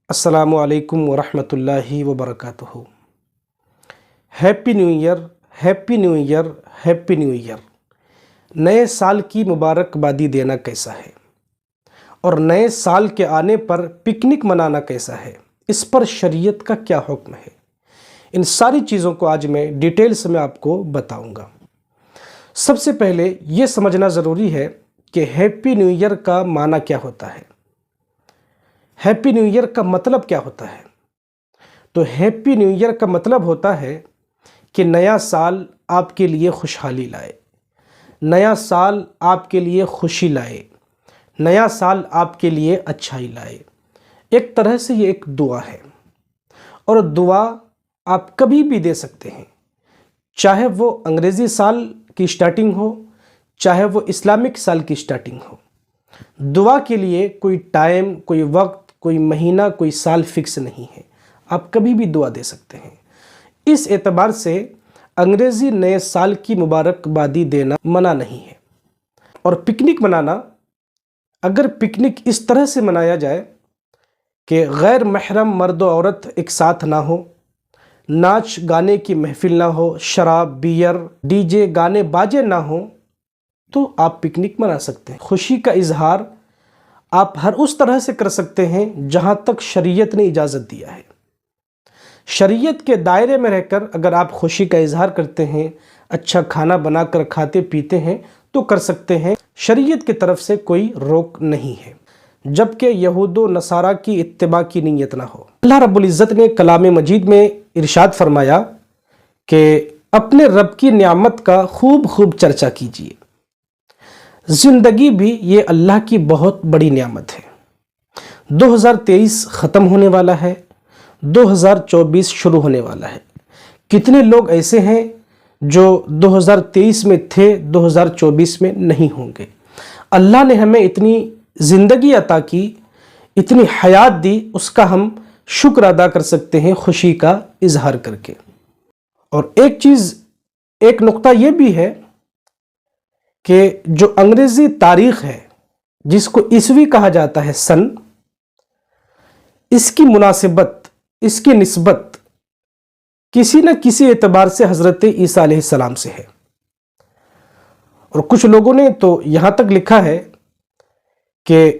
السلام علیکم ورحمۃ اللہ وبرکاتہ۔ Happy new year, happy new year, happy new year. نئے سال کی مبارکبادی دینا کیسا ہے اور نئے سال کے آنے پر پکنک منانا کیسا ہے، اس پر شریعت کا کیا حکم ہے، ان ساری چیزوں کو آج میں ڈیٹیلز میں آپ کو بتاؤں گا۔ سب سے پہلے یہ سمجھنا ضروری ہے کہ ہیپی نیو ایئر کا معنی کیا ہوتا ہے، ہیپی نیو ایئر کا مطلب کیا ہوتا ہے۔ تو ہیپی نیو ایئر کا مطلب ہوتا ہے کہ نیا سال آپ کے لیے خوشحالی لائے، نیا سال آپ کے لیے خوشی لائے، نیا سال آپ کے لیے اچھائی لائے۔ ایک طرح سے یہ ایک دعا ہے، اور دعا آپ کبھی بھی دے سکتے ہیں، چاہے وہ انگریزی سال کی سٹارٹنگ ہو، چاہے وہ اسلامک سال کی سٹارٹنگ ہو۔ دعا کے لیے کوئی ٹائم، کوئی وقت، کوئی مہینہ، کوئی سال فکس نہیں ہے، آپ کبھی بھی دعا دے سکتے ہیں۔ اس اعتبار سے انگریزی نئے سال کی مبارکبادی دینا منع نہیں ہے۔ اور پکنک منانا، اگر پکنک اس طرح سے منایا جائے کہ غیر محرم مرد و عورت ایک ساتھ نہ ہو، ناچ گانے کی محفل نہ ہو، شراب، بیئر، ڈی جے، گانے باجے نہ ہوں، تو آپ پکنک منا سکتے ہیں۔ خوشی کا اظہار آپ ہر اس طرح سے کر سکتے ہیں جہاں تک شریعت نے اجازت دیا ہے۔ شریعت کے دائرے میں رہ کر اگر آپ خوشی کا اظہار کرتے ہیں، اچھا کھانا بنا کر کھاتے پیتے ہیں تو کر سکتے ہیں، شریعت کی طرف سے کوئی روک نہیں ہے، جبکہ یہود و نصارہ کی اتباع کی نیت نہ ہو۔ اللہ رب العزت نے کلام مجید میں ارشاد فرمایا کہ اپنے رب کی نعمت کا خوب خوب چرچا کیجیے۔ زندگی بھی یہ اللہ کی بہت بڑی نعمت ہے۔ 2023 ختم ہونے والا ہے، 2024 شروع ہونے والا ہے۔ کتنے لوگ ایسے ہیں جو 2023 میں تھے، 2024 میں نہیں ہوں گے۔ اللہ نے ہمیں اتنی زندگی عطا کی، اتنی حیات دی، اس کا ہم شکر ادا کر سکتے ہیں خوشی کا اظہار کر کے۔ اور ایک نقطہ یہ بھی ہے کہ جو انگریزی تاریخ ہے، جس کو عیسوی کہا جاتا ہے، سن، اس کی مناسبت، اس کی نسبت کسی نہ کسی اعتبار سے حضرت عیسیٰ علیہ السلام سے ہے۔ اور کچھ لوگوں نے تو یہاں تک لکھا ہے کہ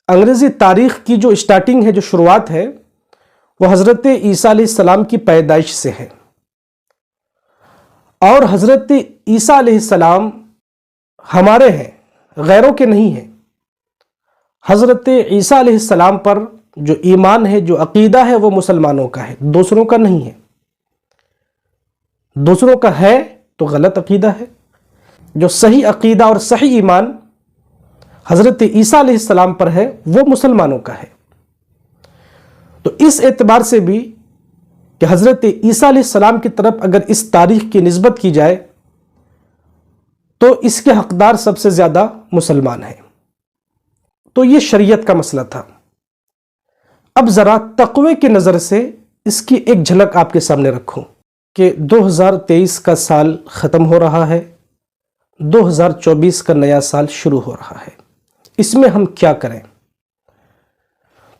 انگریزی تاریخ کی جو سٹارٹنگ ہے، جو شروعات ہے، وہ حضرت عیسیٰ علیہ السلام کی پیدائش سے ہے، اور حضرت عیسیٰ علیہ السلام ہمارے ہیں، غیروں کے نہیں ہیں۔ حضرت عیسیٰ علیہ السلام پر جو ایمان ہے، جو عقیدہ ہے، وہ مسلمانوں کا ہے، دوسروں کا نہیں ہے۔ دوسروں کا ہے تو غلط عقیدہ ہے۔ جو صحیح عقیدہ اور صحیح ایمان حضرت عیسیٰ علیہ السلام پر ہے، وہ مسلمانوں کا ہے۔ تو اس اعتبار سے بھی کہ حضرت عیسیٰ علیہ السلام کی طرف اگر اس تاریخ کی نسبت کی جائے تو اس کے حقدار سب سے زیادہ مسلمان ہیں۔ تو یہ شریعت کا مسئلہ تھا۔ اب ذرا تقوی کی نظر سے اس کی ایک جھلک آپ کے سامنے رکھوں کہ 2023 کا سال ختم ہو رہا ہے، 2024 کا نیا سال شروع ہو رہا ہے۔ اس میں ہم کیا کریں؟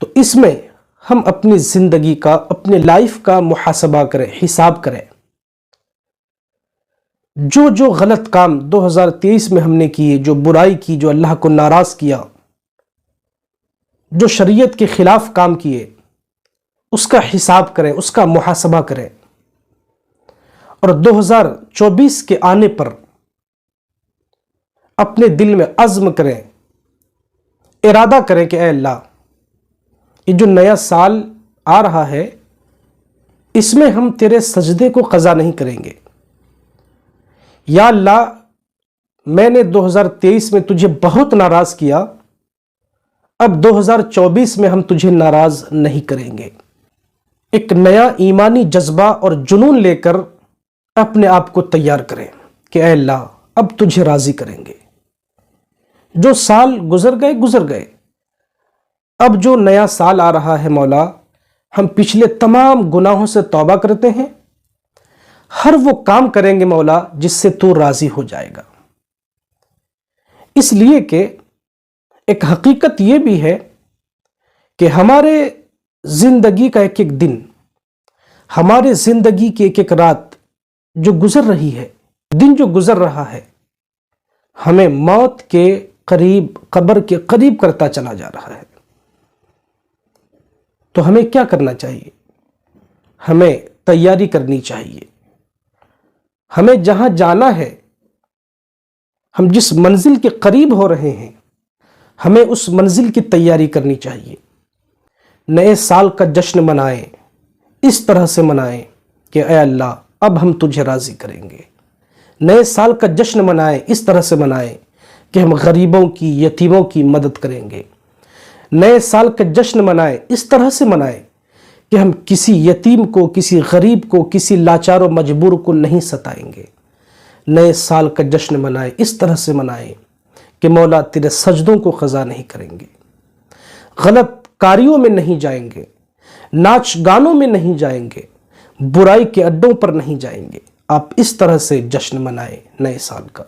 تو اس میں ہم اپنی زندگی کا، اپنے لائف کا محاسبہ کریں، حساب کریں۔ جو غلط کام 2023 میں ہم نے کیے، جو برائی کی، جو اللہ کو ناراض کیا، جو شریعت کے خلاف کام کیے، اس کا حساب کریں، اس کا محاسبہ کریں، اور 2024 کے آنے پر اپنے دل میں عزم کریں، ارادہ کریں کہ اے اللہ، یہ جو نیا سال آ رہا ہے، اس میں ہم تیرے سجدے کو قضا نہیں کریں گے۔ یا اللہ، میں نے 2023 میں تجھے بہت ناراض کیا، اب 2024 میں ہم تجھے ناراض نہیں کریں گے۔ ایک نیا ایمانی جذبہ اور جنون لے کر اپنے آپ کو تیار کریں کہ اے اللہ، اب تجھے راضی کریں گے۔ جو سال گزر گئے، اب جو نیا سال آ رہا ہے مولا، ہم پچھلے تمام گناہوں سے توبہ کرتے ہیں، ہر وہ کام کریں گے مولا جس سے تو راضی ہو جائے گا۔ اس لیے کہ ایک حقیقت یہ بھی ہے کہ ہمارے زندگی کا ایک ایک دن، ہمارے زندگی کی ایک ایک رات جو گزر رہی ہے، دن جو گزر رہا ہے، ہمیں موت کے قریب، قبر کے قریب کرتا چلا جا رہا ہے۔ تو ہمیں کیا کرنا چاہیے؟ ہمیں تیاری کرنی چاہیے۔ ہمیں جہاں جانا ہے، ہم جس منزل کے قریب ہو رہے ہیں، ہمیں اس منزل کی تیاری کرنی چاہیے۔ نئے سال کا جشن منائیں، اس طرح سے منائیں کہ اے اللہ اب ہم تجھے راضی کریں گے۔ نئے سال کا جشن منائیں، اس طرح سے منائیں کہ ہم غریبوں کی، یتیموں کی مدد کریں گے۔ نئے سال کا جشن منائیں، اس طرح سے منائیں کہ ہم کسی یتیم کو، کسی غریب کو، کسی لاچار و مجبور کو نہیں ستائیں گے۔ نئے سال کا جشن منائیں، اس طرح سے منائیں کہ مولا تیرے سجدوں کو قضا نہیں کریں گے، غلط کاریوں میں نہیں جائیں گے، ناچ گانوں میں نہیں جائیں گے، برائی کے اڈوں پر نہیں جائیں گے۔ آپ اس طرح سے جشن منائیں نئے سال کا۔